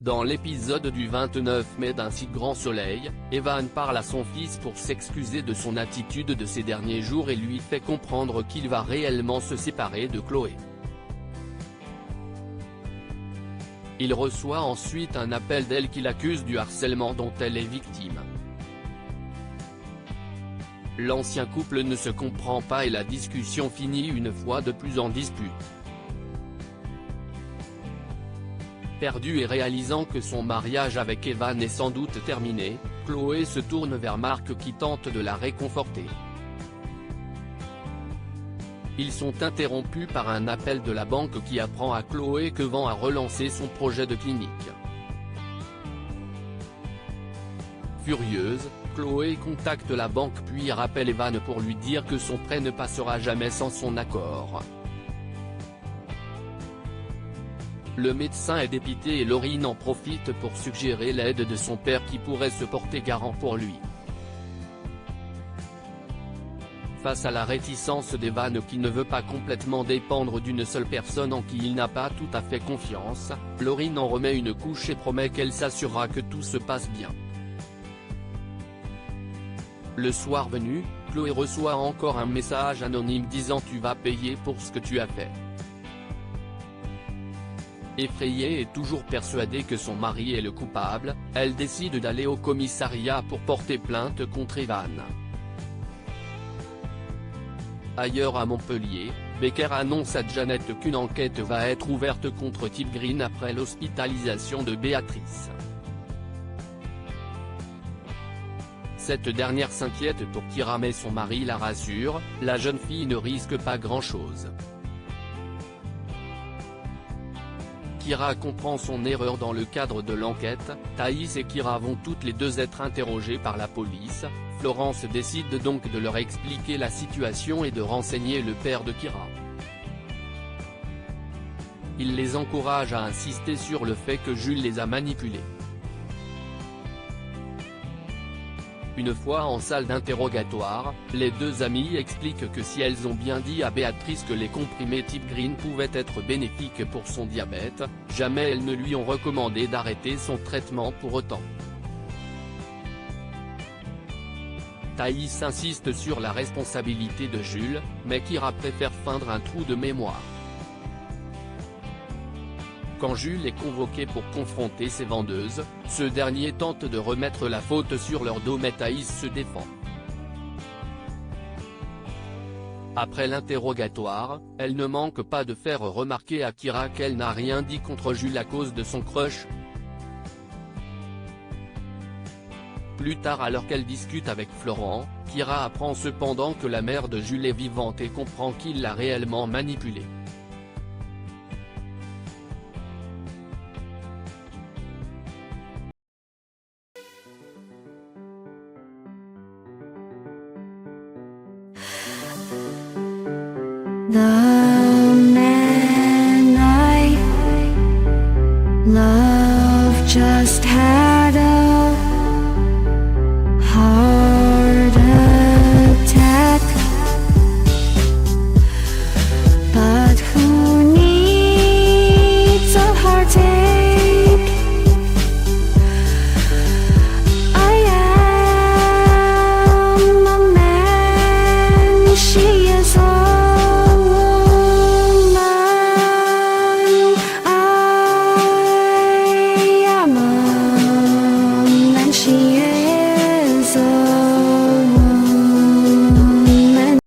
Dans l'épisode du 29 mai d'Un si grand soleil, Evan parle à son fils pour s'excuser de son attitude de ces derniers jours et lui fait comprendre qu'il va réellement se séparer de Chloé. Il reçoit ensuite un appel d'elle qui l'accuse du harcèlement dont elle est victime. L'ancien couple ne se comprend pas et la discussion finit une fois de plus en dispute. Perdue et réalisant que son mariage avec Evan est sans doute terminé, Chloé se tourne vers Mark qui tente de la réconforter. Ils sont interrompus par un appel de la banque qui apprend à Chloé que Van a relancé son projet de clinique. Furieuse, Chloé contacte la banque puis rappelle Evan pour lui dire que son prêt ne passera jamais sans son accord. Le médecin est dépité et Lauryn en profite pour suggérer l'aide de son père qui pourrait se porter garant pour lui. Face à la réticence d'Evan qui ne veut pas complètement dépendre d'une seule personne en qui il n'a pas tout à fait confiance, Lauryn en remet une couche et promet qu'elle s'assurera que tout se passe bien. Le soir venu, Chloé reçoit encore un message anonyme disant « Tu vas payer pour ce que tu as fait ». Effrayée et toujours persuadée que son mari est le coupable, elle décide d'aller au commissariat pour porter plainte contre Evan. Ailleurs à Montpellier, Becker annonce à Janet qu'une enquête va être ouverte contre Tiff Green après l'hospitalisation de Béatrice. Cette dernière s'inquiète pour Kyra mais son mari la rassure, la jeune fille ne risque pas grand-chose. Kyra comprend son erreur dans le cadre de l'enquête, Thaïs et Kyra vont toutes les deux être interrogées par la police, Florence décide donc de leur expliquer la situation et de renseigner le père de Kyra. Il les encourage à insister sur le fait que Jules les a manipulés. Une fois en salle d'interrogatoire, les deux amies expliquent que si elles ont bien dit à Béatrice que les comprimés Tiff Green pouvaient être bénéfiques pour son diabète, jamais elles ne lui ont recommandé d'arrêter son traitement pour autant. Thaïs insiste sur la responsabilité de Jules, mais Kyra préfère feindre un trou de mémoire. Quand Jules est convoqué pour confronter ses vendeuses, ce dernier tente de remettre la faute sur leur dos mais Thaïs se défend. Après l'interrogatoire, elle ne manque pas de faire remarquer à Kyra qu'elle n'a rien dit contre Jules à cause de son crush. Plus tard alors qu'elle discute avec Florent, Kyra apprend cependant que la mère de Jules est vivante et comprend qu'il l'a réellement manipulée. The man I love just had a heart attack, but who needs a heartache? I am a man she